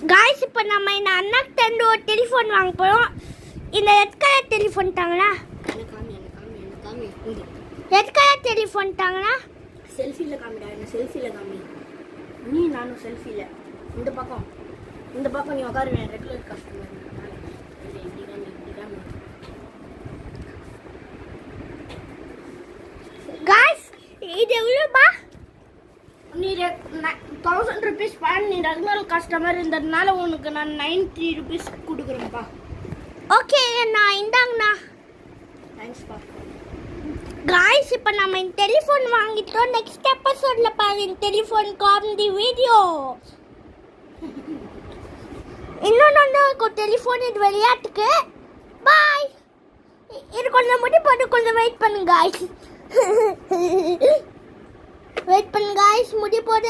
Guys இப்போ நம்ம இந்த அண்ணாக்கு தந்து ஒரு டெலிஃபோன் வாங்க போகிறோம். இந்த ரெட் கலர் டெலிஃபோன் தாங்களா? ரெட் கலர் டெலிஃபோன் தாங்களா? செல்ஃபியில் காமிடா, என்ன செல்ஃபியில் காமி. நீ நானும் செல்ஃபியில் இந்த பக்கம் நீ உட்காருவேன். ரெகுலர் கஸ்டமர் காய்ஸ் இது எவ்வளோப்பா? நீ 1000 rupees பான். நீ ரெகுலர் கஸ்டமர் இருந்ததுனால உனக்கு நான் 90 rupees கொடுக்குறேன்ப்பா. ஓகே நான் இந்தாங்கண்ணா. தேங்க்ஸ்ப்பா. காய்ஸ் இப்போ நம்ம இந்த டெலிஃபோன் வாங்கிட்டோம். நெக்ஸ்ட் எபிசோடில் பாருங்க இந்த டெலிஃபோன் காமெடி வீடியோ. இன்னொன்று இருக்கும் டெலிஃபோன் இது விளையாட்டுக்கு. பாய். இது கொஞ்சம் கொஞ்சம் வெயிட் பண்ணுங்க காய்ஸ். வெயிட் பண்ணுங்க காய்ஸ். முடி போடு